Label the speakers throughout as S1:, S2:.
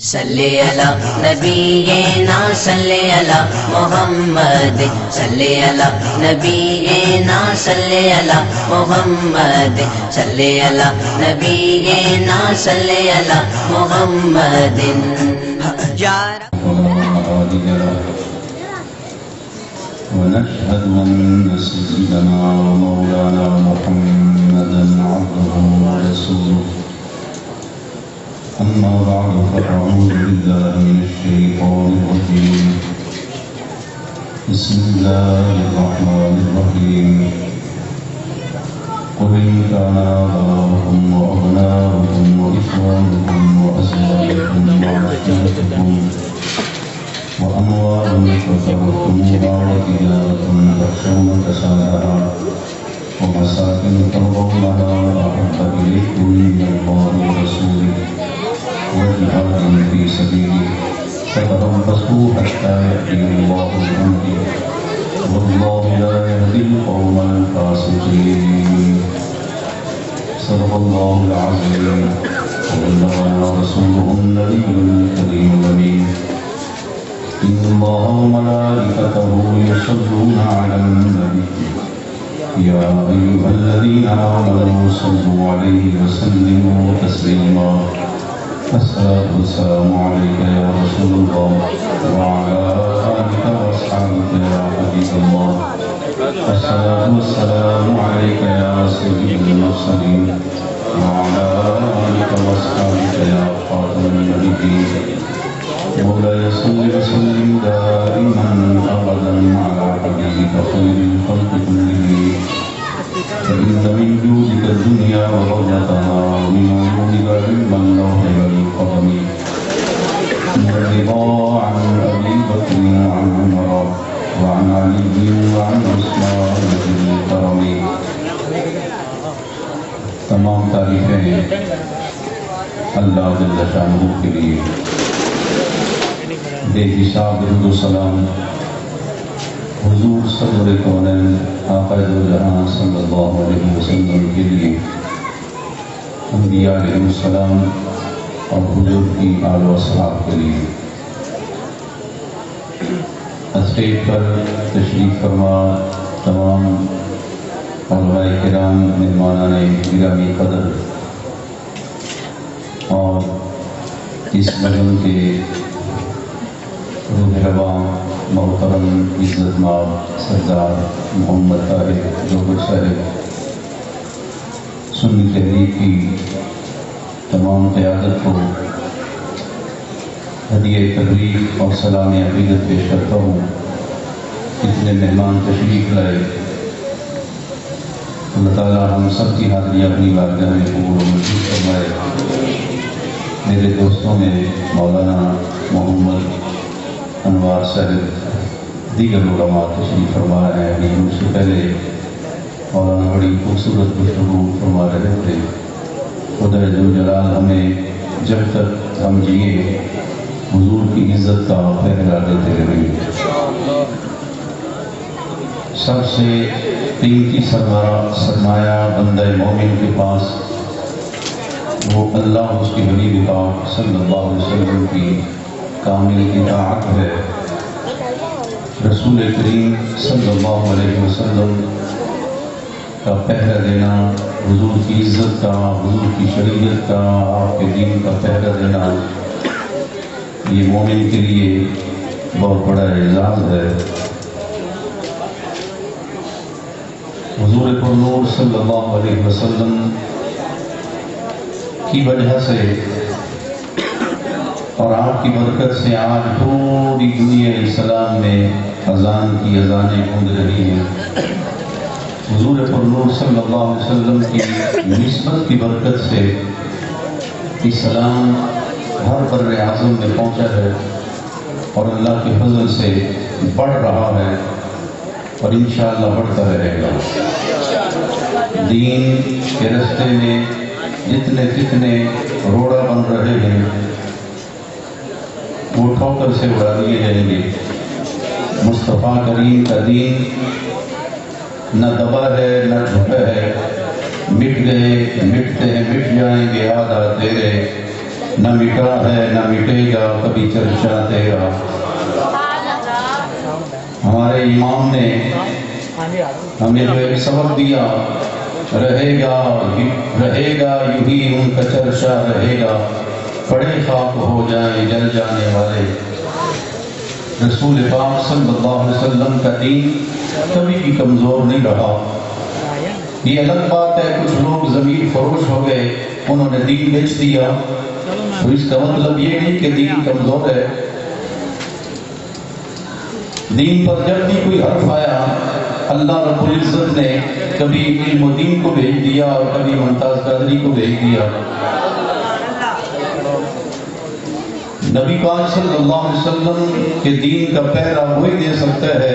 S1: صلی علی نبینا صلی علی محمد صلی علی نبینا صلی علی محمد صلی علی نبینا صلی علی محمد
S2: ونشهد أن سيدنا ومولانا محمدا عبده ورسوله أما بعد فأعوذ بالله من الشيطان الرجيم بسم الله الرحمن الرحيم قل إن كان آباؤكم وأبناؤكم وإخوانكم وأزواجكم وعشيرتكم وأموال اقترفتموها وتجارة تخشون كسادها ومساكن ترضونها أحب إليكم من الله ورسوله وجهاد في سبيله فتربصوا حتى يأتي الله بأمره والله لا يهدي القوم الفاسقين. صدق الله العظيم وبلغنا رسوله النبي الكريم الأمين. إن الله وملائكته يصلون على النبي يا أيها الذين آمنوا صلوا عليه وسلموا تسليما. الصلاة والسلام عليك يا رسول الله وعلى آلك وأصحابك يا حبيب الله. الصلاة والسلام عليك يا سيد المرسلين وعلى آلك وأصحابك يا خاتم النبيين. مولاي صل وسلم دائما أبدا على حبيبك خير الخلق كلهم. فإن من جودك الدنيا وضرتها ومن عيونك علم اللوح والقلم. والرضا عن أبي بكر وعن عمر وعن علي وعن عثمان ذي الكرم. تمام تعریفیں اللہ جل شانہ کے لیے. بے حساب درود و سلام حضور صدر کونین آقا دو جہاں صلی اللہ علیہ وسلم کے لیے، انبیاء علیہ السلام اور حضور کی آل و اصحاب کے لیے. اسٹیج پر تشریف فرما تمام علماء کرام، مہمانان گرامی قدر اور اس مجمع کے روح رواں محترم عزت مآب سردار محمد طاہر جوہر صاحب، سنی تحریک کی تمام قیادت کو ہدیہ تبریک اور سلام عقیدت پیش کرتا ہوں. اتنے مہمان تشریف لائے، اللہ تعالیٰ ہم سب کی حاضری اپنی بارگاہ میں قبول و منظور فرمائے. میرے دوستوں میں مولانا محمد انوار صاحب، دیگر علماء تشریف فرما رہے ہیں. لیکن اس سے پہلے مولانا بڑی خوبصورت گفتگو فرما رہے تھے. خدا ذوالجلال ہمیں جب تک ہم جیے حضور کی عزت کا پہرا دیتے رہیں. سب سے قیمتی سرمایہ بندہ مومن کے پاس وہ اللہ اس کے حبیب پاک صلی اللہ علیہ وسلم کی کامل اطاعت ہے. رسول کریم صلی اللہ علیہ وسلم کا پہرا دینا، حضور کی عزت کا، حضور کی شریعت کا، آپ کے دین کا پہرا دینا، یہ مومن کے لیے بہت بڑا اعزاز ہے. حضور پر نور صلی اللہ علیہ وسلم کی وجہ سے اور آپ کی برکت سے آج پوری دنیا اسلام میں اذان کی اذانیں گونج رہی ہیں. حضور پر نور صلی اللہ علیہ وسلم کی نسبت کی برکت سے اسلام ہر بر اعظم میں پہنچا ہے اور اللہ کے فضل سے بڑھ رہا ہے اور انشاءاللہ بڑھتا رہے گا. دین کے راستے میں جتنے روڑا بن رہے ہیں وہ ٹھوکر سے اڑا دیے جائیں گے. مصطفیٰ کریم کا دین نہ دبا ہے نہ جھکا ہے. مٹ گئے، مٹتے ہیں، مٹ جائیں گے آدھا تیرے. نہ مٹا ہے نہ مٹے گا کبھی چرچا تیرا۔ ہمارے امام نے ہمیں جو ایک سبق دیا، رہے گا یوں ہی ان کا چرچا رہے گا، پڑے خاک ہو جائیں جل جانے والے۔ رسول پاک صلی اللہ علیہ وسلم کا دین کبھی بھی کمزور نہیں رہا۔ یہ الگ بات ہے کچھ لوگ ضمیر فروش ہو گئے، انہوں نے دین بیچ دیا، تو اس کا مطلب یہ نہیں کہ دین کمزور ہے۔ دین پر جب بھی کوئی حرف آیا، اللہ رب العزت نے کبھی علم و دین کو بھیج دیا اور کبھی ممتاز قادری کو بھیج دیا۔ نبی پاک صلی اللہ علیہ وسلم کے دین کا پہرا وہی دے سکتا ہے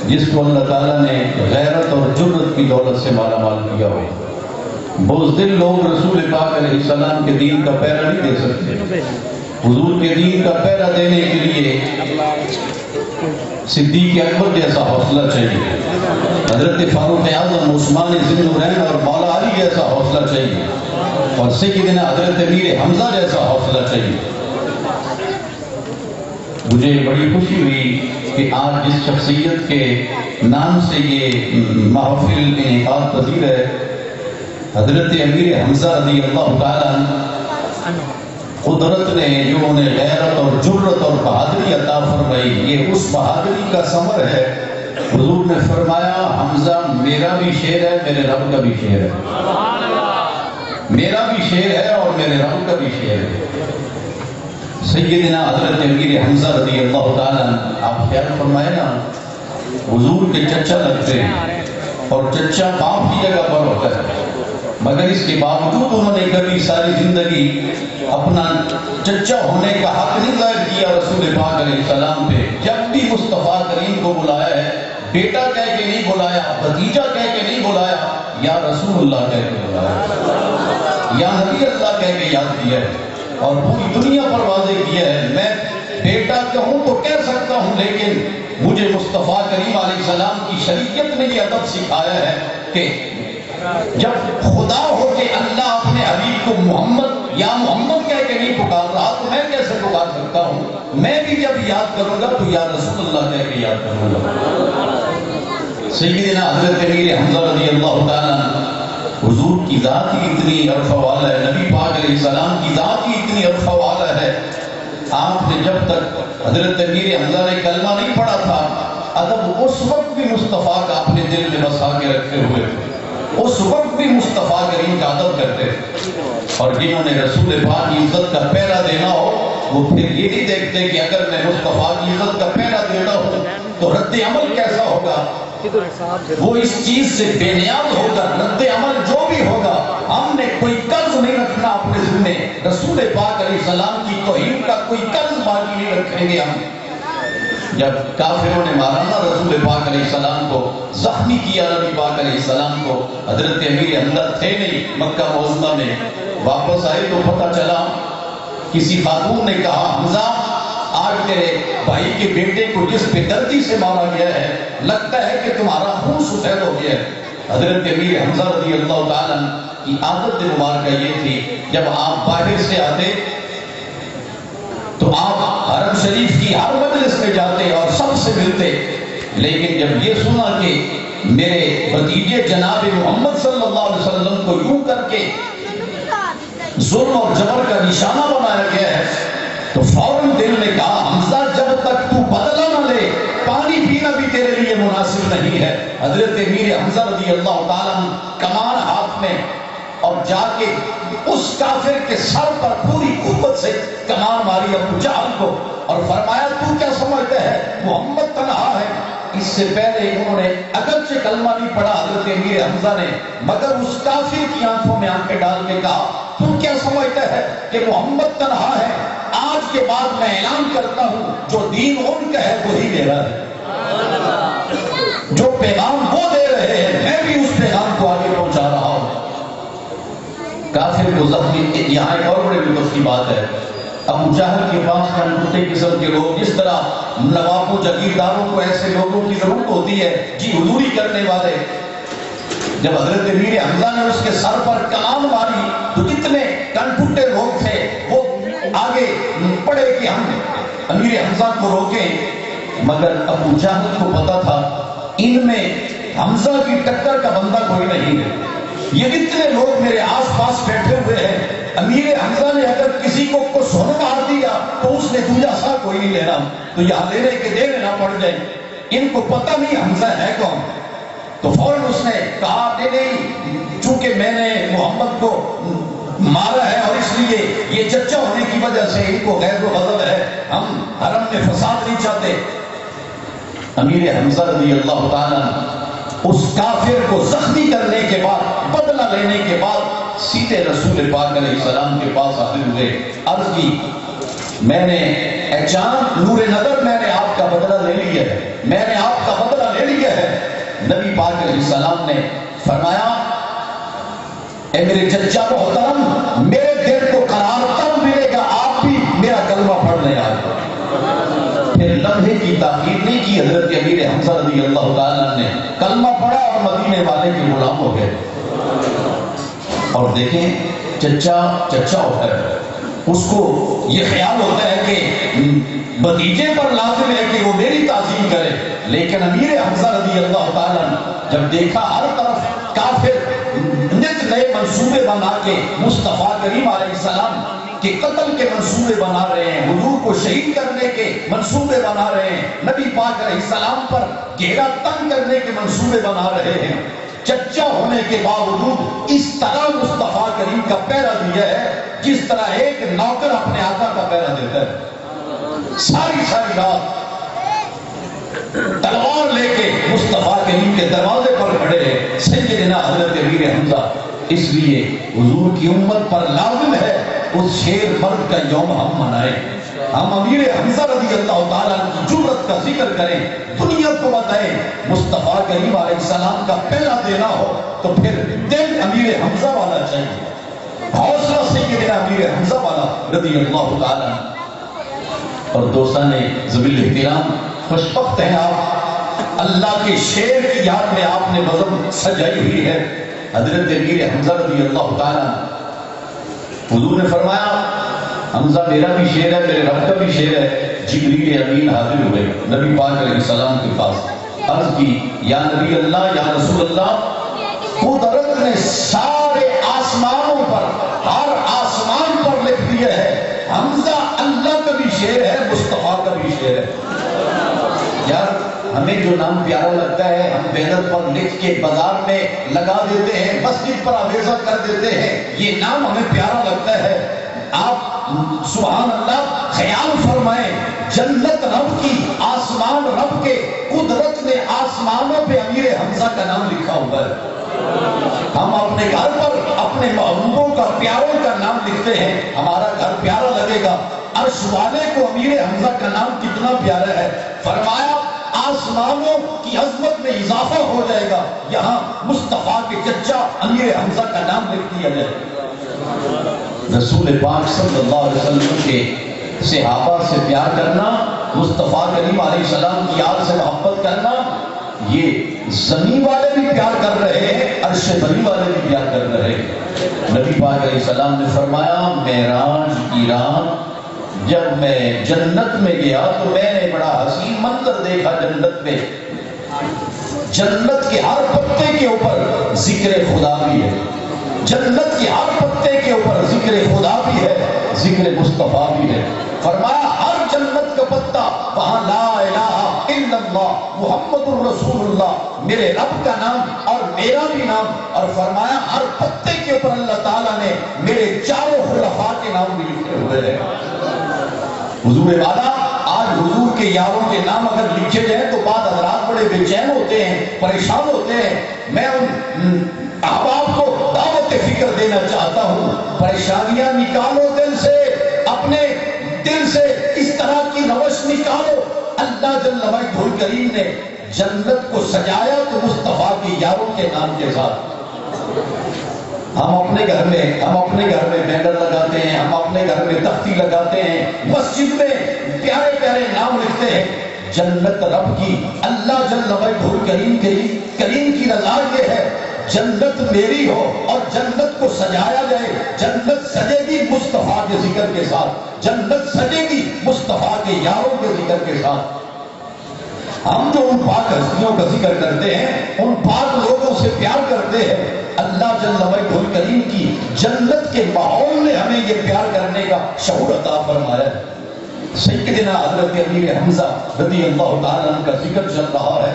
S2: جس کو اللہ تعالیٰ نے غیرت اور جرت کی دولت سے مالا مال کیا ہو۔ بزدل لوگ رسول پاک علیہ السلام کے دین کا پہرا نہیں دے سکتے۔ حضور کے دین کا پہرا دینے کے لیے صدیق اکبر جیسا حوصلہ چاہیے، حضرت فاروق اعظم، عثمان ذی النورین اور مولا علی جیسا حوصلہ چاہیے، اور سیدنا حضرت امیر حمزہ جیسا حوصلہ چاہیے۔ مجھے بڑی خوشی ہوئی کہ آج جس شخصیت کے نام سے یہ محفل انعقاد پذیر ہے، حضرت امیر حمزہ رضی اللہ تعالیٰ عنہ، قدرت نے جو انہیں غیرت اور جرت اور بہادری عطا فرمائی، یہ اس بہادری کا ثمر ہے۔ حضور نے فرمایا حمزہ میرا بھی شعر ہے، میرے رب کا بھی شعر ہے، میرا بھی شعر ہے اور میرے رب کا بھی شعر ہے۔ سیدنا حضرت امیر حمزہ رضی اللہ تعالیٰ عنہ، آپ خیال فرمائے نا، حضور کے چچا لگتے ہیں اور چچا باپ کی جگہ پر ہوتا ہے، مگر اس کے باوجود انہوں نے کبھی ساری زندگی اپنا چچا ہونے کا حق نہیں ظاہر کیا رسول پاک علیہ السلام پہ۔ جب بھی مصطفیٰ کریم کو بلایا ہے، بیٹا کہہ کے نہیں بلایا، بھتیجا کہہ کے نہیں بلایا، یا رسول اللہ کہہ کے بلایا، یا نبی اللہ کہہ کے یاد کیا ہے، اور پوری دنیا پر واضح کیا ہے میں بیٹا کہوں تو کہہ سکتا ہوں، لیکن مجھے مصطفیٰ کریم علیہ السلام کی شریعت نے یہ ادب سکھایا ہے کہ جب خدا ہو کے اللہ اپنے حبیب کو محمد یا محمد کہہ کے نہیں پکار رہا تو میں کیسے پکار سکتا ہوں؟ میں بھی جب یاد کروں گا تو یا رسول اللہ کہہ کے یاد کروں گا۔ سیدنا حضرت امیر حمزہ رضی اللہ تعالیٰ عنہ، حضور کی ذات ہی اتنی عرف والا ہے، نبی پاک علیہ السلام کی ذات ہی اتنی عرف والا ہے۔ آپ نے جب تک حضرت امیر حمزہ نے کلمہ نہیں پڑھا تھا، ادب اس وقت بھی مصطفیٰ کا اپنے دل میں بسا کے رکھتے ہوئے، اس وقت بھی مصطفیٰ کریم کا ادب کرتے، اور جنہوں نے رسول پاک کی عزت کا پہرا دینا ہو وہ پھر یہ نہیں دیکھتے کہ اگر میں مصطفیٰ کی عزت کا پہرا دینا ہوں تو رد عمل کیسا ہوگا، وہ اس چیز سے بے نیاز ہوگا۔ رد عمل جو بھی ہوگا، ہم نے کوئی قرض نہیں رکھنا اپنے ذمے، رسول پاک علیہ السلام کی توہین کا کوئی قرض باقی نہیں رکھیں گے ہم۔ جب کافروں نے مارا نا رسول پاک علیہ السلام کو، زخمی کیا نبی پاک علیہ السلام کو، حضرت امیر اندر تھے نہیں مکہ معظمہ میں، واپس آئے تو پتہ چلا کسی خاتون نے کہا حمزہ آج تیرے بھائی کے بیٹے کو جس بے دردی سے مارا گیا ہے لگتا ہے کہ تمہارا خون سفید ہو گیا ہے۔ حضرت امیر حمزہ رضی اللہ تعالیٰ کی عادت مبارکہ یہ تھی جب آپ باہر سے آتے تو آپ حرم شریف کی ہر مجلس میں جاتے اور سب سے ملتے، لیکن جب یہ سنا کہ میرے بھتیجے جناب محمد صلی اللہ علیہ وسلم کو یوں کر کے ظلم اور جبر کا نشانہ بنایا گیا ہے تو فوراً دل نے کہا حمزہ جب تک تو بدلہ نہ لے پانی پینا بھی تیرے لیے مناسب نہیں ہے۔ حضرت امیر حمزہ رضی اللہ تعالیٰ کمان ہاتھ میں اور جا کے اس کافر کے سر پر پوری قوت سے کمان ماری ابو جہل کو اور فرمایا تو کیا سمجھتے ہے محمد تنہا ہے؟ اس سے پہلے انہوں نے اگرچہ کلمہ نہیں پڑھا حضرت امیر حمزہ نے، مگر اس کافر کی آنکھوں میں آنکھیں ڈال کے کہا تو کیا سمجھتا ہے کہ محمد تنہا ہے؟ آج کے بعد میں اعلان کرتا ہوں جو دین ان کا ہے وہی میرا ہے، جو پیغام وہ دے رہے ہیں میں بھی اس پیغام کو آگے پہنچا رہا ہوں۔ کافر کو زخمی، یہاں ایک اور بڑے لطف کی بات ہے، ابو جہل کے پاس کنٹوٹے قسم کے لوگ، جس طرح نوابوں جگیرداروں کو ایسے لوگوں کی ضرورت ہوتی ہے جی حضوری کرنے والے، جب حضرت امیر حمزہ نے اس کے سر پر کمان ماری تو کتنے کنٹوٹے لوگ تھے وہ آگے پڑے کہ ہم امیر حمزہ کو روکیں، مگر ابو جہل کو پتا تھا ان میں حمزہ کی ٹکر کا بندہ کوئی نہیں ہے، یہ اتنے لوگ میرے آس پاس بیٹھے ہوئے ہیں، امیر حمزہ نے اگر کسی کو سن مار دیا تو اس نے دوجا سا کوئی نہیں لینا، تو یہاں لینے کے دینے نہ پڑ جائیں، ان کو پتہ نہیں حمزہ ہے کون۔ تو فوراً اس نے کہا نہیں، چونکہ میں نے محمد کو مارا ہے اور اس لیے یہ چچا ہونے کی وجہ سے ان کو غیر و غضب ہے، ہم حرم میں فساد نہیں چاہتے۔ امیر حمزہ رضی اللہ تعالیٰ اس کافر کو زخمی کرنے کے بعد، بدلہ لینے کے بعد سیدھے رسول پاک علیہ السلام کے پاس حاضر ہوئے، عرض کی میں نے اے چاند نور نظر میں نے آپ کا بدلہ لے لیا ہے، میں نے آپ کا بدلہ لے لیا ہے۔ نبی پاک علیہ السلام نے فرمایا اے میرے چچا محترم، میرے دل کو قرار تب ملے گا آپ بھی میرا کلمہ پڑھ لیں آج۔ پھر لمحے کی تاخیر نہیں کی، حضرت امیر حمزہ رضی اللہ تعالیٰ نے کلمہ پڑھا اور مدینے والے کے غلام ہو گئے۔ اور دیکھیں چچا ہوتا ہے، اس کو یہ خیال ہوتا ہے کہ بھتیجے پر لازم ہے کہ وہ میری تعظیم کرے، لیکن امیر حمزہ رضی اللہ تعالیٰ جب دیکھا ہر طرف کافر نت نئے منصوبے بنا کے مصطفیٰ کریم علیہ السلام کہ قتل کے منصوبے بنا رہے ہیں، حضور کو شہید کرنے کے منصوبے بنا رہے ہیں، نبی پاک علیہ السلام پر گھیرا تنگ کرنے کے منصوبے بنا رہے ہیں، چچا ہونے کے باوجود اس طرح مصطفیٰ کریم کا پہرا دیا ہے جس طرح ایک نوکر اپنے آقا کا پہرا دیتا ہے۔ ساری رات تلوار لے کے مصطفیٰ کریم کے دروازے پر کھڑے ہیں سیدنا حضرت امیر حمزہ۔ اس لیے حضور کی امت پر لازم ہے اس شیر مرد کا یوم ہم منائیں، ہم امیر حمزہ رضی اللہ تعالیٰ کی جرأت کا ذکر کریں، دنیا کو بتائیں۔ مصطفیٰ کریم علیہ السلام کا پہلا دینا ہو تو پھر دل امیر حمزہ والا چاہیے، حوصلہ سیدنا امیر حمزہ والا رضی اللہ تعالیٰ۔ اور دوستان ذویل احترام، خوشبخت ہیں آپ، اللہ کے شیر کی یاد میں آپ نے بزم سجائی ہوئی ہے۔ حضرت امیر حمزہ رضی اللہ تعالیٰ، حضور نے فرمایا حمزہ میرا بھی شیر ہے، میرے رب کا بھی شیر ہے۔ جبریل امین حاضر ہوئے نبی پاک علیہ السلام کے پاس، عرض کی یا نبی اللہ، یا رسول اللہ، قدرت نے سارے آسمانوں پر، ہر آسمان پر لکھ دیا ہے حمزہ اللہ کا بھی شیر ہے، مصطفیٰ کا بھی شیر ہے۔ یار ہمیں جو نام پیارا لگتا ہے ہم بینر پر لکھ کے بازار میں لگا دیتے ہیں، مسجد پر آویزہ کر دیتے ہیں، یہ نام ہمیں پیارا لگتا ہے۔ آپ سبحان اللہ خیال فرمائیں، جنت رب کی، آسمان رب کے، قدرت نے آسمانوں پہ امیر حمزہ کا نام لکھا ہوا ہے۔ ہم اپنے گھر پر اپنے محبوبوں کا، پیاروں کا نام لکھتے ہیں، ہمارا گھر پیارا لگے گا۔ عرش والے کو امیر حمزہ کا نام کتنا پیارا ہے، فرمایا آسمانوں کی عظمت میں اضافہ ہو جائے گا یہاں مصطفیٰ کے چچا امیر حمزہ کا نام لکھ دیا جائے۔ رسول پاک صلی اللہ علیہ وسلم کے صحابہ سے پیار کرنا، مصطفیٰ کریم علیہ السلام کی یاد سے محبت کرنا، یہ زمین والے بھی پیار کر رہے ہیں، عرش بری والے بھی پیار کر رہے ہیں۔ نبی پاک علیہ السلام نے فرمایا معراج کی رات جب میں جنت میں گیا تو میں نے بڑا حسین منظر دیکھا جنت میں، جنت کے ہر پتے کے اوپر ذکر خدا بھی ہے، جنت کے ہر پتے کے اوپر ذکر خدا بھی ہے، ذکر مصطفیٰ بھی ہے۔ فرمایا ہر جنت کا پتا وہاں لا الہ الا اللہ محمد الرسول اللہ، میرے رب کا نام اور میرا بھی نام، اور فرمایا ہر پتے کے اوپر اللہ تعالیٰ نے میرے چاروں خلفاء کے نام بھی لکھے ہوئے ہیں۔ حضور والا آج حضور کے یاروں کے نام اگر لکھے جائیں تو بعد حضرات بڑے بے چین ہوتے ہیں، پریشان ہوتے ہیں۔ میں ان احباب کو دعوت فکر دینا چاہتا ہوں، پریشانیاں نکالو دل سے، اپنے دل سے اس طرح کی روش نکالو۔ اللہ جل وعلا کریم نے جنت کو سجایا تو مصطفیٰ کے یاروں کے نام کے ساتھ۔ ہم اپنے گھر میں بینر لگاتے ہیں، ہم اپنے گھر میں تختی لگاتے ہیں، مسجد میں پیارے پیارے نام لکھتے ہیں۔ جنت رب کی، اللہ جل وعلا کریم کی رضا یہ ہے جنت میری ہو اور جنت کو سجایا جائے. جنت سجے گی مصطفیٰ کے ذکر کے ساتھ، جنت سجے گی مصطفیٰ کے یاروں کے ذکر کے ساتھ. ہم جو ان پاک ہستیوں کا ذکر کرتے ہیں، ان پاک لوگوں سے پیار کرتے ہیں، اللہ جل وجہ الکریم کی جنت کے ماحول نے ہمیں یہ پیار کرنے کا شعور عطا فرمایا ہے. سیدنا حضرت امیر حمزہ رضی اللہ تعالیٰ عنہ کا ذکر چل رہا ہے.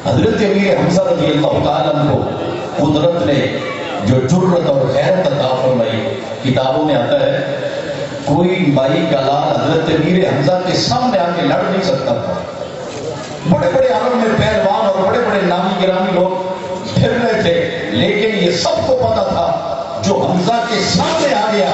S2: حضرت امیر حمزہ رضی اللہ تعالیٰ عنہ کو قدرت نے جو جرت اور غیرت عطا فرمائی. کتابوں میں آتا ہے کوئی مائی کا لال حضرت امیر حمزہ کے سامنے آ کے لڑ نہیں سکتا تھا. بڑے بڑے عالم میں پہلوان اور بڑے بڑے نامی گرامی لوگ پھر رہے تھے، لیکن یہ سب کو پتا تھا جو حمزہ کے سامنے آ گیا.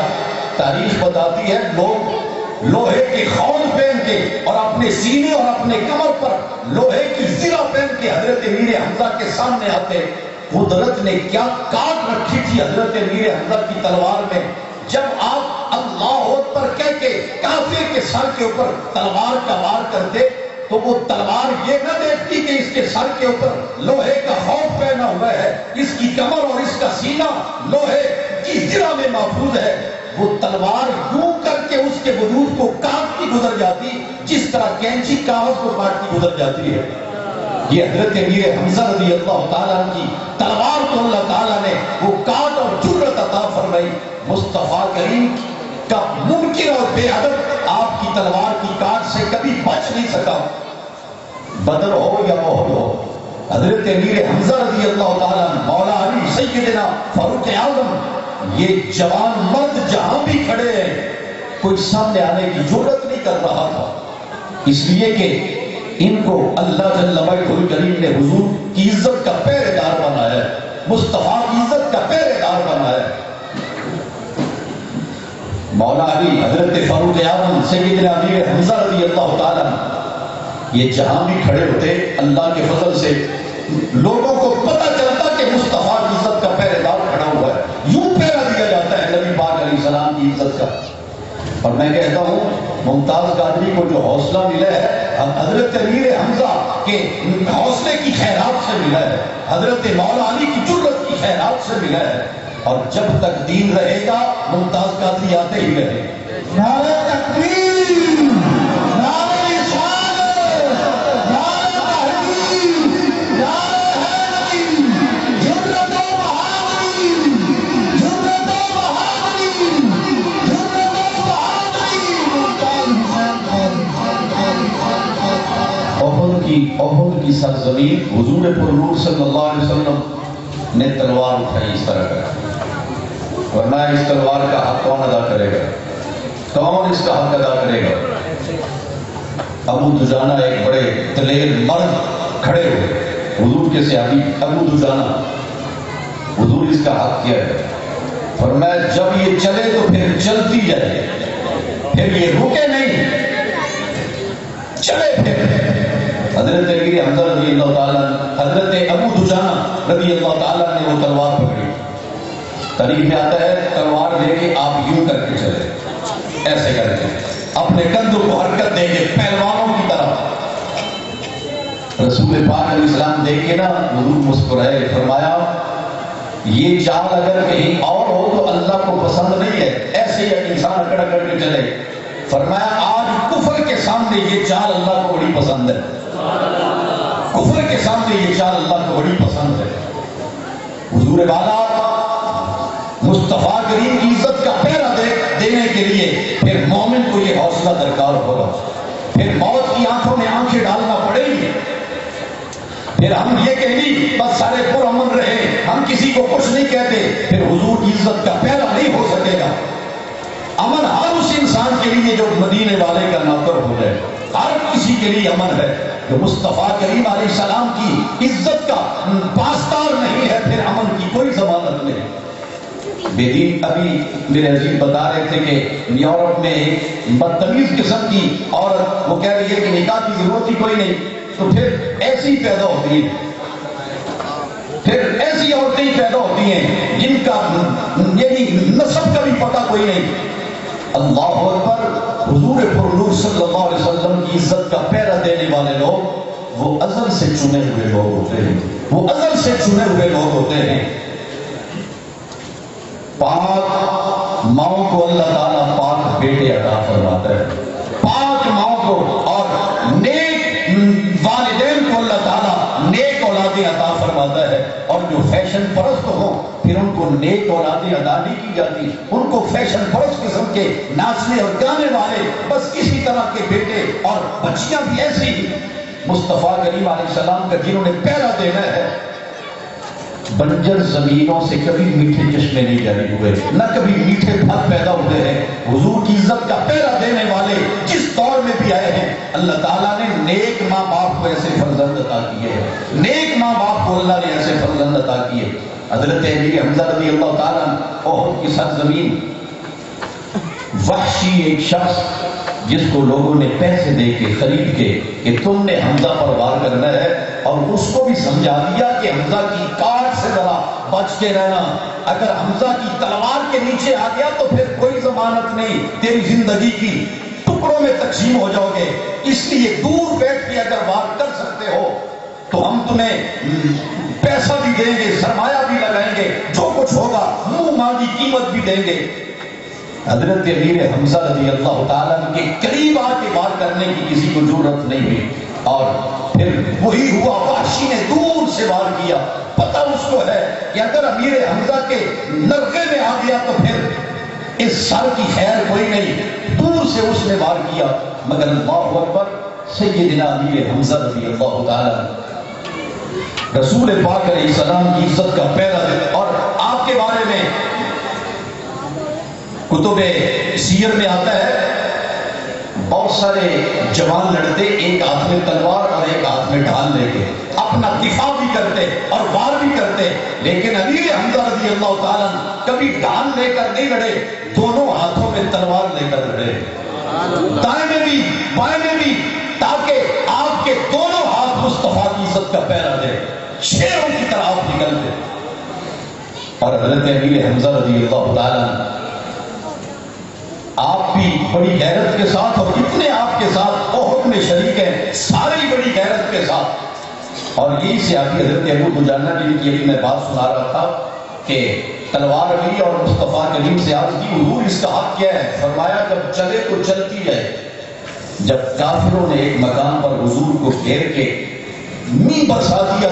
S2: تاریخ بتاتی ہے لوگ لوہے کے خول پہن کے اور اپنے سینے اور اپنے کمر پر لوہے کی زرہ پہن کے حضرت امیر حمزہ کے سامنے آتے. قدرت نے کیا کاٹ رکھی تھی حضرت امیر حمزہ کی تلوار میں. جب آپ اللہ اکبر کہہ کے کافر کے سر کے اوپر تلوار کا وار کرتے تو وہ تلوار یہ نہ دیکھتی کہ اس کے سر کے اوپر لوہے کا خوف پہنا ہوا ہے، اس کی کمر اور اس کا سینہ لوہے کی زرہ میں محفوظ ہے. وہ تلوار یوں کر کے اس کے وجود کو کاٹتی گزر جاتی جس طرح کینچی کاغذ کو کاٹتی گزر جاتی ہے. یہ حضرت امیر حمزہ رضی اللہ تعالیٰ کی تلوار کو اللہ تعالیٰ نے وہ کاٹ اور جرت عطا فرمائی. مصطفیٰ کریم کا ممکن اور بے عدد آپ کی تلوار کی کاٹ سے کبھی بچ نہیں سکا. بدر ہو یا احد ہو، حضرت امیر حمزہ رضی اللہ تعالیٰ مولا علی سیدنا فاروق اعظم یہ جوان مرد جہاں بھی کھڑے ہیں کوئی سامنے آنے کی ضرورت نہیں کر رہا تھا، اس لیے کہ ان کو اللہ جل وجہ الکریم نے حضور کی عزت کا پہرے دار بنایا ہے، مصطفیٰ کی عزت کا پہرے دار بنایا ہے. مولا علی حضرت فاروق اعظم سیدنا امیر حمزہ رضی اللہ تعالیٰ یہ جہاں بھی کھڑے ہوتے اللہ کے فضل سے لوگوں کو پتہ چلتا کہ مصطفیٰ کی عزت کا پہرے دار کھڑا ہوا ہے. یوں پہرا دیا جاتا ہے نبی پاک علیہ السلام کی عزت کا. اور میں کہتا ہوں ممتاز قادری کو جو حوصلہ ملا ہے حضرت امیر حمزہ کے حوصلے کی خیرات سے ملا ہے، حضرت مولا علی کی جرت کی خیرات سے ملا ہے. اور جب تک دین رہے گا ممتاز قادری آتے ہی رہے. نعرہ تکبیر، نعرہ رسالت، نعرہ تحریف، نعرہ حیدری، جرت و بہادری، جرت و بہادری، جرت و بہادری. احد کی سرزمین حضور پر نور صلی اللہ علیہ وسلم نے تلوار اٹھائی اس طرح کا. ورنہ اس تلوار کا حق کون ادا کرے گا؟ کون اس کا حق ادا کرے گا؟ ابو دجانہ ایک بڑے دلیر مرد کھڑے ہوئے، حضور کے صحابی ابو دجانہ. حضور اس کا حق کیا ہے؟ فرمایا جب یہ چلے تو پھر چلتی جائے، پھر یہ رکے نہیں، چلے پھر. حضرت امیر حمزہ رضی اللہ تعالیٰ حضرت ابو دجانہ رضی اللہ تعالیٰ نے وہ تلوار پکڑی. تاریخ میں آتا ہے تلوار لے کے آپ یوں کر کے چلے، ایسے کر کے اپنے کندھوں کو حرکت دیں گے پہلوانوں کی طرح. رسول پاک علیہ السلام دیکھ کے نا حضور مسکرائے، فرمایا یہ چال اگر کہیں اور ہو تو اللہ کو پسند نہیں ہے، ایسے ہی انسان اکڑ اکڑ کے چلے. فرمایا آج کفر کے سامنے یہ چال اللہ کو بڑی پسند ہے، کفر کے سامنے یہ چال اللہ کو بڑی پسند ہے. حضور بالا مصطفیٰ کریم کی عزت کا پہرا دینے کے لیے پھر مومن کو یہ حوصلہ درکار ہوگا. پھر موت کی آنکھوں میں آنکھیں ڈالنا پڑے گی. پھر ہم یہ کہیں گے بس سارے پرامن رہے، ہم کسی کو کچھ نہیں کہتے، پھر حضور کی عزت کا پہرا نہیں ہو سکے گا. امن ہر اس انسان کے لیے جو مدینے والے کا نوکر ہو جائے، ہر کسی کے لیے امن ہے. جو مصطفیٰ کریم علیہ السلام کی عزت کا پاسدار نہیں ہے پھر امن کی کوئی ضمانت نہیں. بے دین ابھی میرے عزیز بتا رہے تھے کہ یورپ میں ایک بدتمیز قسم کی عورت، وہ کہہ رہی ہے کہ نکاح کی ضرورت ہی کوئی نہیں، تو پھر ایسی پیدا ہوتی ہیں، پھر ایسی عورتیں پیدا ہوتی ہیں جن کا یعنی نسب کا بھی پتہ کوئی نہیں. اللہ اکبر. حضور پرنور صلی اللہ علیہ وسلم کی عزت کا پہرا دینے والے لوگ وہ ازل سے چنے ہوئے لوگ ہوتے ہیں. وہ ازل سے چنے ہوئے لوگ ہوتے ہیں. پاک ماؤں کو اللہ تعالیٰ پاک بیٹے عطا فرماتا ہے. پاک ماؤں کو اور نیک والدین کو اللہ تعالیٰ نیک اولادیں عطا فرماتا ہے. اور جو فیشن پرست ہوں پھر ان کو نیک اولادیں عطا نہیں کی جاتی. ان کو فیشن پرست قسم کے ناچنے اور گانے والے بس اسی طرح کے بیٹے اور بچیاں بھی ایسی ہی مصطفیٰ کریم علیہ السلام کا جنہوں نے پہرا دینا ہے. بنجر زمینوں سے کبھی میٹھے چشمے نہیں جاری ہوئے، نہ کبھی میٹھے پھل پیدا ہوئے ہیں. حضور کی عزت کا پہرا دینے والے جس دور میں بھی آئے ہیں اللہ تعالیٰ نے نیک ماں باپ کو ایسے فرزند عطا کیے ہیں. نیک ماں باپ کو اللہ نے ایسے فرزند عطا کیے. حضرت امیر حمزہ رضی اللہ تعالیٰ احد کی سرزمین، وحشی ایک شخص جس کو لوگوں نے پیسے دے کے خرید کے کہ تم نے حمزہ پر وار کرنا ہے، اور اس کو بھی سمجھا دیا کہ حمزہ کی کاٹ سے ذرا بچ کے رہنا، اگر حمزہ کی تلوار کے نیچے آ گیا تو پھر کوئی ضمانت نہیں، تیری زندگی کی ٹکڑوں میں تقسیم ہو جاؤ گے. اس لیے دور بیٹھ کے اگر وار کر سکتے ہو تو ہم تمہیں پیسہ بھی دیں گے، سرمایہ بھی لگائیں گے، جو کچھ ہوگا منہ مانگی قیمت بھی دیں گے. حضرت امیر حمزہ رضی اللہ تعالیٰ کے قریب آ کے بات کرنے کی کسی کو ضرورت نہیں ہوئی، اور پھر وہی ہوا. وحشی نے دور سے وار کیا. پتہ اس کو ہے کہ اگر امیر حمزہ کے نرغے میں آ گیا تو پھر اس سر کی خیر کوئی نہیں. دور سے اس نے وار کیا، مگر اللہ اکبر، سیدنا امیر حمزہ رضی اللہ تعالیٰ رسول پاک علیہ السلام کی عزت کا پہلا دن. اور آپ کے بارے میں کتب سیر میں آتا ہے بہت سارے جوان لڑتے ایک ہاتھ میں تلوار اور ایک ہاتھ میں ڈھال لے کے اپنا دفاع بھی کرتے اور وار بھی کرتے، لیکن امیر حمزہ رضی اللہ تعالیٰ کبھی ڈھال لے کر نہیں لڑے، دونوں ہاتھوں میں تلوار لے کر لڑے، دائیں میں بھی بائیں میں بھی، تاکہ آپ کے دونوں ہاتھ مصطفیٰ کی عزت کا پہرا دے، شیروں کی طرح آپ نکلتے. اور حضرت امیر حمزہ رضی اللہ تعالیٰ آپ بھی بڑی غیرت کے ساتھ، اور جتنے آپ کے ساتھ احد میں شریک ہیں سارے بڑی غیرت کے ساتھ. اور یہی سے آپ حضرت ابو دجانہ جن کی ابھی میں بات سنا رہا تھا کہ تلوار ملی اور مصطفیٰ کریم سے عرض کی حضور اس کا حق کیا ہے؟ فرمایا جب چلے تو چلتی جائے. جب کافروں نے ایک مقام پر حضور کو گھیر کے می برسا دیا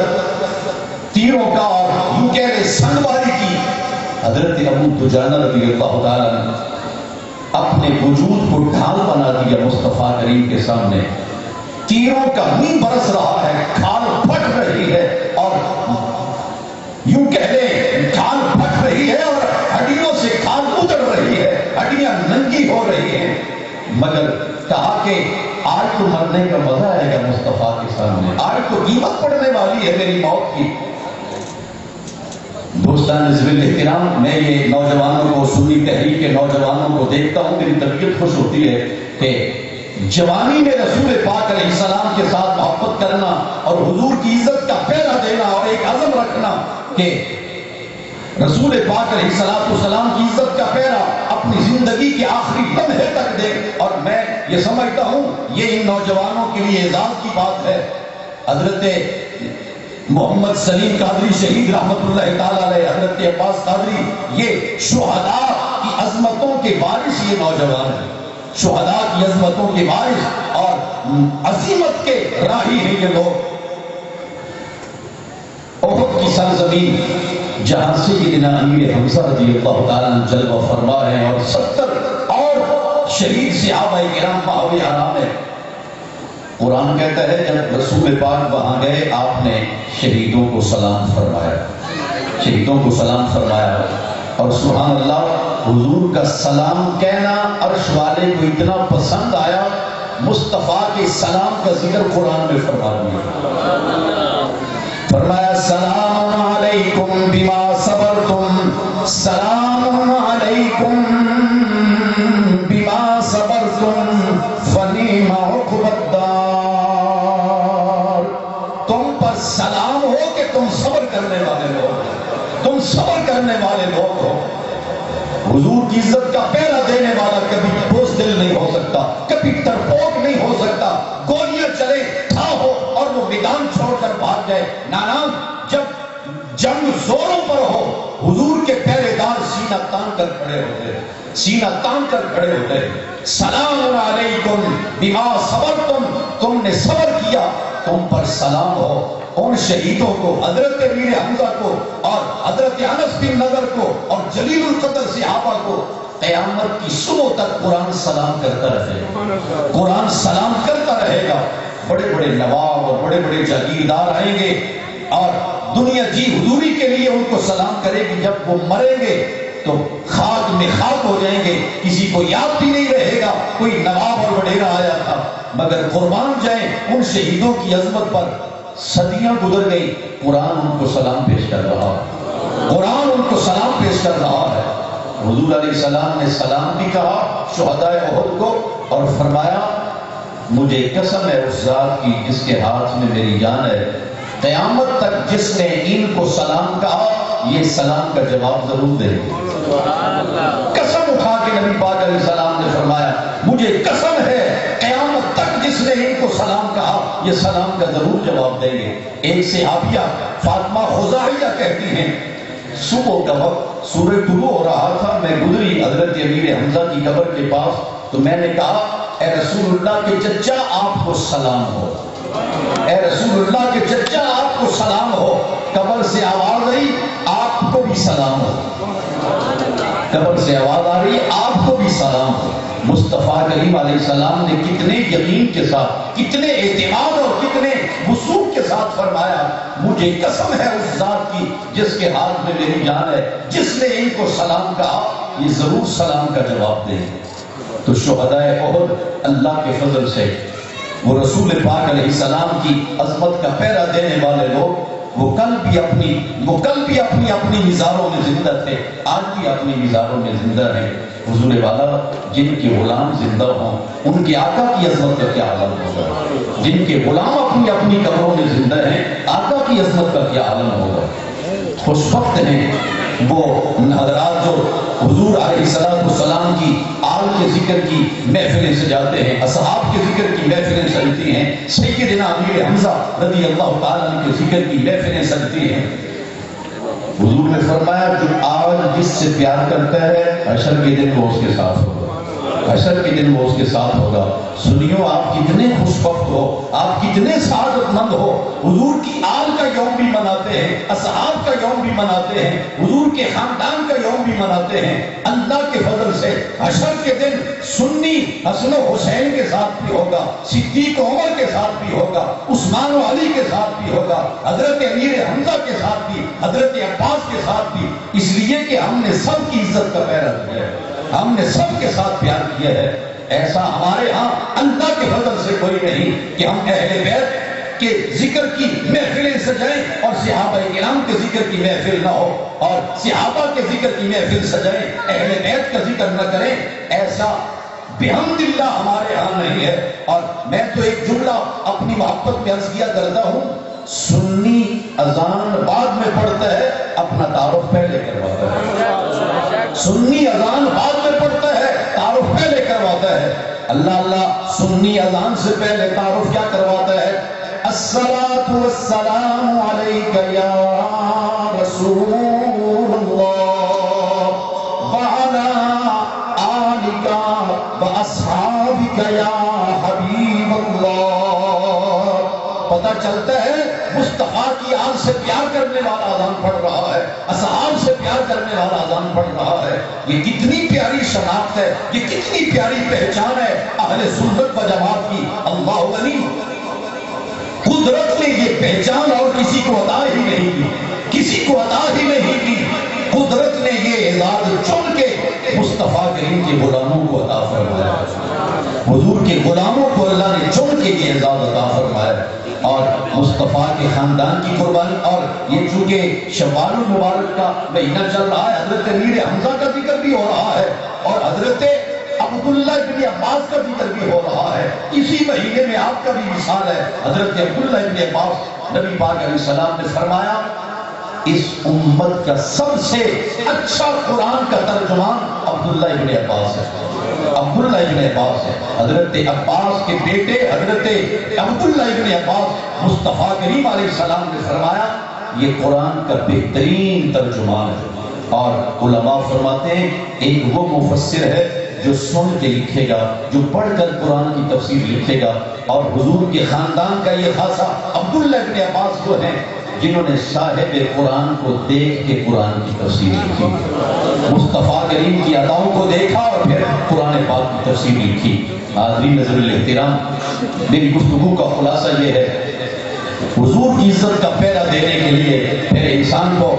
S2: تیروں کا اور یوں کہہ رہے سنگواری کی، حضرت ابو دجانہ رضی اللہ تعالیٰ نے اپنے وجود کو ڈھال بنا دیا مصطفیٰ کریم کے سامنے. تیروں کا می برس رہا ہے، کھال پھٹ رہی ہے، اور یوں کہہ لیں کھال پھٹ رہی ہے اور ہڈیوں سے کھال اتر رہی ہے، ہڈیاں ننگی ہو رہی ہیں، مگر کہا کہ آج تو مرنے کا مزہ آئے گا مصطفیٰ کے سامنے، آج تو قیمت پڑنے والی ہے میری موت کی. دوستان نسبت احترام، میں یہ نوجوانوں کو، سنی تحریک کے نوجوانوں کو دیکھتا ہوں، میری طبیعت خوش ہوتی ہے کہ جوانی میں رسول پاک علیہ السلام کے ساتھ محبت کرنا اور حضور کی عزت کا پہرا دینا اور ایک عزم رکھنا کہ رسول پاک علیہ السلام کی عزت کا پہرا اپنی زندگی کے آخری لمحے تک دے. اور میں یہ سمجھتا ہوں یہ ان نوجوانوں کے لیے اعزاز کی بات ہے. حضرت محمد سلیم قادری شہید رحمت اللہ تعالیٰ علیہ، حضرت عباس قادری، یہ شہداء کی عظمتوں کے وارث یہ نوجوان ہیں، شہداء کی عظمتوں کے وارث اور عظیمت کے راہی ہیں یہ لوگ. احد کی سرزمین جہاں سیدنا امیر حمزہ رضی اللہ تعالیٰ جلوہ فرما ہے اور 70 اور شہید صحابہ کرام پاوے آرام ہے. قرآن کہتا ہے جب رسول پاک وہاں گئے آپ نے شہیدوں کو سلام فرمایا، شہیدوں کو سلام فرمایا. اور سبحان اللہ، حضور کا سلام کہنا عرش والے کو اتنا پسند آیا، مصطفیٰ کے سلام کا ذکر قرآن میں فرما دیا. فرمایا سلام علیکم بما صبرتم، سلام علیکم بما صبرتم فنعم عقبی الدار. تم پر سلام ہو کہ تم صبر کرنے والے لوگ، تم صبر کرنے والے لوگ ہو. حضور کی عزت کا پہرا دینے والا کبھی بزدل نہیں ہو سکتا، کبھی ڈرپوک نہیں ہو سکتا. گولیاں چلے تھا ہو اور وہ میدان چھوڑ کر بھاگ جائے، نانا زوروں پر ہو، حضور کے پہرے دار سینہ تان کر کھڑے ہوتے، سینہ تان کر کھڑے ہوتے، سلام علیکم بما صبرتم، تم نے صبر کیا، تم پر سلام ہو۔ ان شہیدوں کو، حضرت امیر حمزہ کو اور حضرت انس بن نضر کو اور جلیل القدر صحابہ کو قیامت کی صبح تک قرآن سلام کرتا رہے گا، قرآن سلام کرتا رہے گا۔ بڑے بڑے نواب اور بڑے بڑے جاگیردار آئیں گے اور دنیا جی حضوری کے لیے ان کو سلام کرے گی، جب وہ مریں گے تو خاک میں خاک ہو جائیں گے، کسی کو یاد بھی نہیں رہے گا کوئی نواب اور وڈیرا آیا تھا۔ مگر قربان جائیں ان شہیدوں کی عظمت پر، صدیاں گزر گئی، قرآن ان کو سلام پیش کر رہا ہے، قرآن ان کو سلام پیش کر رہا ہے۔ حضور علیہ السلام نے سلام بھی کہا شہدائے احد کو اور فرمایا مجھے قسم ہے اس ذات کی جس کے ہاتھ میں میری جان ہے، قیامت تک جس نے ان کو سلام کہا یہ سلام کا جواب ضرور دے گا۔ قسم اٹھا کے نبی پاک علیہ السلام نے فرمایا مجھے قسم ہے قیامت تک جس نے ان کو سلام کہا یہ سلام کا ضرور جواب دیں گے۔ ایک صحابیہ فاطمہ خزاعیہ کہتی ہیں صبح کا وقت سورج طلوع ہو رہا تھا، میں گزری حضرت امیر حمزہ کی قبر کے پاس تو میں نے کہا اے رسول اللہ کے چچا آپ کو سلام ہو، اے رسول اللہ کے چچا آپ کو سلام ہو۔ قبر سے آواز آئی آپ کو بھی سلام ہو، قبر سے آواز آ رہی آپ کو بھی سلام ہو۔ مصطفیٰ کریم علیہ السلام نے کتنے یقین کے ساتھ، کتنے اعتماد اور کتنے وثوق کے ساتھ فرمایا مجھے قسم ہے اس ذات کی جس کے ہاتھ میں میری جان ہے، جس نے ان کو سلام کہا یہ ضرور سلام کا جواب دے۔ تو شہدائے احد اللہ کے فضل سے وہ رسول پاک علیہ السلام کی عظمت کا پہرا دینے والے لوگ وہ کل بھی اپنی مزاروں میں زندہ تھے، آج بھی اپنی مزاروں میں زندہ ہیں۔ حضور والا جن کے غلام زندہ ہوں ان کے آقا کی عظمت کا کیا عالم ہوگا، جن کے غلام اپنی قبروں میں زندہ ہیں آقا کی عظمت کا کیا عالم ہوگا۔ خوش وقت ہیں وہ حضرات جو حضور علیہ السلام کی آل کے ذکر کی محفلیں سجاتے ہیں، اصحاب کے ذکر کی محفلیں سجتی ہیں، سیدنا امیر حمزہ رضی اللہ تعالیٰ عنہ کے ذکر کی محفلیں سجتی ہیں۔ حضور نے فرمایا جو آج جس سے پیار کرتا ہے حشر کے دن وہ اس کے ساتھ ہوگا، حشر کے دن وہ اس کے ساتھ ہوگا۔ سنیو آپ کتنے خوش وقت ہو، آپ کتنے سعادت مند ہو، حضور کی آل کا یوم بھی مناتے ہیں، اصحاب کا یوم بھی مناتے ہیں، حضور کے خاندان کا یوم بھی مناتے ہیں۔ اللہ کے فضل سے حشر کے دن سنی حسن و حسین کے ساتھ بھی ہوگا، صدیق و عمر کے ساتھ بھی ہوگا، عثمان و علی کے ساتھ بھی ہوگا، حضرت امیر حمزہ کے ساتھ بھی، حضرت عباس کے ساتھ بھی، اس لیے کہ ہم نے سب کی عزت کا پہرا دیا ہے، ہم نے سب کے ساتھ پیار کیا ہے۔ ایسا ہمارے ہاں اللہ کے فضل سے کوئی نہیں کہ ہم اہل بیت کے ذکر کی محفلیں سجائیں اور صحابہ کرام کے ذکر کی محفل نہ ہو، اور صحابہ کے ذکر کی محفل سجائیں اہل بیت کا ذکر نہ کریں، ایسا بحمد اللہ ہمارے ہاں نہیں ہے۔ اور میں تو ایک جملہ اپنی محبت میں عرض کیا کرتا ہوں، سنی اذان بعد میں پڑھتا ہے اپنا تعارف پہلے کرواتا ہے، سنی اذان بعد میں پڑھتا ہے تعارف پہلے کرواتا ہے۔ اللہ اللہ سنی اذان سے پہلے تعارف کیا کرواتا ہے؟ الصلاۃ والسلام علیک یا رسول اللہ وعلی آلک واصحابک یا حبیب اللہ۔ پتہ چلتا ہے مصطفیٰ کی آل سے پیار کرنے والا اذان پڑھ رہا ہے، اصحاب سے پیار کرنے والا اذان پڑھ رہا ہے۔ یہ کتنی پیاری شناخت ہے، یہ کتنی پیاری پہچان ہے اہل سنت و جماعت کی۔ اللہ غنی، قدرت نے یہ پہچان اور کسی کو عطا ہی نہیں کی، کسی کو عطا ہی نہیں کی۔ قدرت نے یہ اعزاز چن کے مصطفیٰ کریم کے غلاموں کو عطا فرمایا، حضور کے غلاموں کو اللہ نے چن کے یہ اعزاز عطا فرمایا۔ اور مصطفیٰ کے خاندان کی قربانی، اور یہ چونکہ شوال المبارک کا مہینہ چل رہا ہے، حضرت امیر حمزہ کا ذکر بھی ہو رہا ہے اور حضرت عبداللہ ابن عباس کا ذکر بھی ہو رہا ہے۔ اسی مہینے میں آپ کا بھی مثال ہے، حضرت عبداللہ ابن عباس، نبی پاک علیہ السلام نے فرمایا اس امت کا سب سے اچھا قرآن کا ترجمان عبداللہ ابن عباس ہے، عبداللہ ابن عباس ہے۔ حضرت عباس کے بیٹے حضرت عبداللہ ابن عباس، مصطفیٰ کریم علیہ السلام نے فرمایا یہ قرآن کا بہترین ترجمان ہے. اور علماء فرماتے ہیں ایک وہ مفسر ہے جو سن کے لکھے گا، جو پڑھ کر قرآن کی تفسیر لکھے گا. اور حضور کے خاندان کا یہ خاصہ عبداللہ ابن عباس کو ہے جنہوں نے صاحب قرآن کو دیکھ کے قرآن کی تفسیر لکھی، مصطفیٰ کریم کی اداؤں کو دیکھا اور پھر قرآن پاک کی تفسیر لکھی. حاضرین نظر الاحترام، میری گفتگو کا خلاصہ یہ ہے، حضور کی عزت کا پہرا دینے کے لیے پھر انسان کو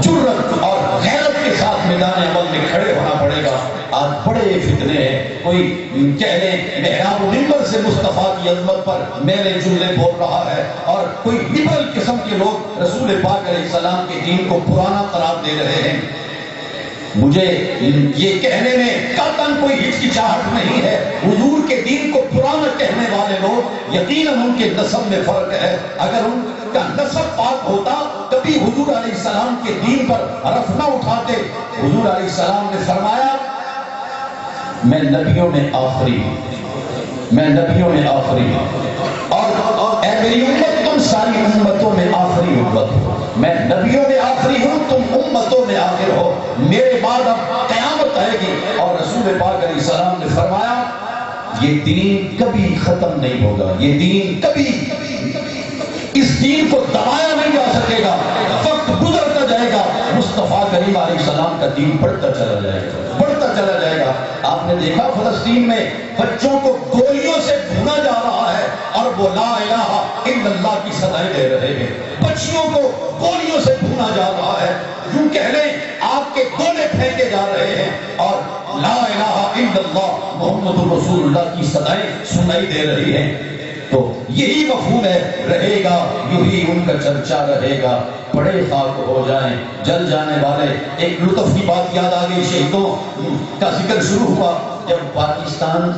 S2: جرأت اور غیرت کے ساتھ میدان عمل میں کھڑے ہونا پڑے گا. آج بڑے فتنے ہیں، کوئی کہہ لیں محراب و منبر سے مصطفیٰ کی عظمت پر میلے جلے بول رہا ہے، اور کوئی لبرل قسم کے لوگ رسول پاک علیہ السلام کے دین کو پرانا قرار دے رہے ہیں. مجھے یہ کہنے میں قطعاً کوئی ہچکچاہٹ نہیں ہے. حضور کے دین کو پرانا کہنے والے لوگ یقیناً ان کے نسب میں فرق ہے. اگر ان کا نسب پاک ہوتا کبھی حضور علیہ السلام کے دین پر حرف نہ اٹھاتے. حضور علیہ السلام نے فرمایا میں نبیوں میں آخری ہوں، میں نبیوں میں آخری ہوں، اور اے میری امت تم ساری امتوں میں آخری امت ہو. میں نبیوں میں آخری ہوں، تم امتوں میں آخر ہو. میرے بعد اب قیامت آئے گی. اور رسول پاک علیہ السلام نے فرمایا یہ دین کبھی ختم نہیں ہوگا، یہ دین کبھی، اس دین کو دبایا نہیں جا سکے گا. وقت گزرتا جائے گا، مصطفیٰ کریم علیہ السلام کا دین بڑھتا چلا جائے گا، بڑھتا چلا جائے گا. آپ نے دیکھا فلسطین میں بچوں کو گولیوں سے بھونا جا رہا ہے اور وہ لا الہ الا اللہ کی صدائیں دے رہے ہیں. بچیوں کو گولیوں سے بھونا جا رہا ہے، یوں کہہ لیں آپ کے گولے پھینکے جا رہے ہیں اور لا الہ الا اللہ محمد رسول اللہ کی صدائیں سنائی دے رہی ہیں. تو یہی مفہوم ہے، رہے گا یوں ہی ان کا چرچا رہے گا. بڑے خاک ہو جائیں جل جانے والے. ایک لطف کی بات یاد آ گئی، شہیدوں کا ذکر شروع ہوا جب پاکستان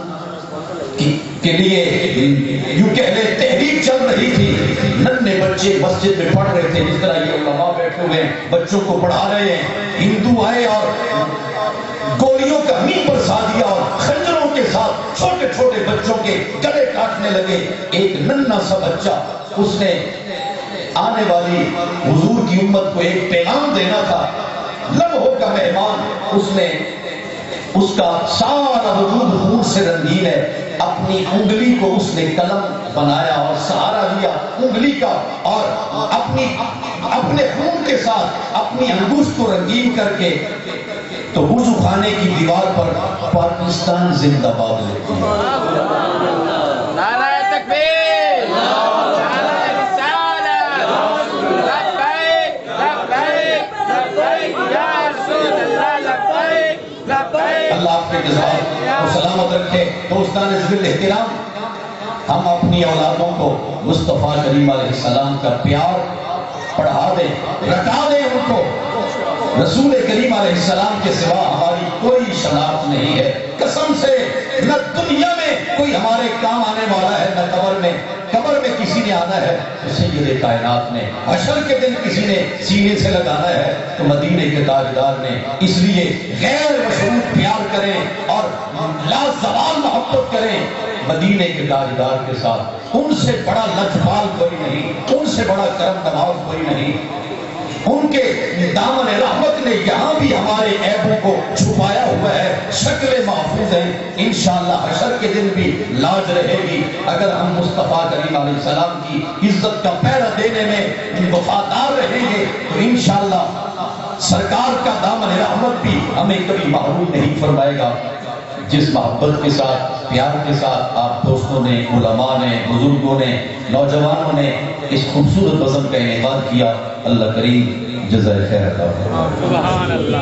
S2: کے لیے یوں کہہ لیں تحریک چل رہی تھی. ننھے بچے مسجد میں پڑھ رہے تھے، جس طرح یہ علماء بیٹھے ہوئے بچوں کو پڑھا رہے ہیں. ہندو آئے اور گولیوں کا مین برسا دیا اور خنجروں کے ساتھ چھوٹے چھوٹے بچوں کے گلے کاٹنے لگے. ایک ننھا سا بچہ، اس نے آنے والی حضور کی امت کو ایک پیغام دینا تھا. لمحوں کا مہمان، اس نے، اس کا سارا وجود خون سے رنگین ہے. اپنی انگلی کو اس نے قلم بنایا اور سہارا دیا انگلی کا، اور اپنے خون کے ساتھ اپنی انگوشت کو رنگین کر کے تو وضو خانے کی دیوار پر پاکستان زندہ باد لکھی.
S3: نعرہ تکبیر، نعرہ رسالت، لبیک لبیک لبیک یا رسول اللہ، لبیک لبیک.
S2: اللہ آپ کے جزائر کو سلامت رکھے. دوستان ذل احترام، ہم اپنی اولادوں کو مصطفیٰ کریم علیہ السلام کا پیار پڑھا دیں، رٹا دیں. ان کو رسول کریم علیہ السلام کے سوا ہماری کوئی شناخت نہیں ہے. قسم سے نہ دنیا میں کوئی ہمارے کام آنے والا ہے، نہ قبر میں. قبر میں کسی نے آنا ہے تو سید کائنات نے، حشر کے دن کسی نے سینے سے لگانا ہے تو مدینے کے تاجدار نے. اس لیے غیر مشروط پیار کریں اور لازوال محبت کریں مدینے کے تاجدار کے ساتھ. ان سے بڑا لجپال کوئی نہیں، ان سے بڑا کرم نواز کوئی نہیں. ان کے دامن رحمت نے یہاں بھی ہمارے عیبوں کو چھپایا ہوا ہے، شکلیں محفوظ ہیں. انشاءاللہ حشر کے دن بھی لاج رہے گی. اگر ہم مصطفیٰ کریم علیہ السلام کی عزت کا پہرا دینے میں وفادار رہیں گے تو انشاءاللہ سرکار کا دامن رحمت بھی ہمیں کبھی محروم نہیں فرمائے گا. جس محبت کے ساتھ، پیار کے ساتھ آپ دوستوں نے، علماء نے، بزرگوں نے، نوجوانوں نے اس خوبصورت بزم کا انعقاد کیا، اللہ کریم جزائے خیر عطا فرمائے.
S3: سبحان اللہ.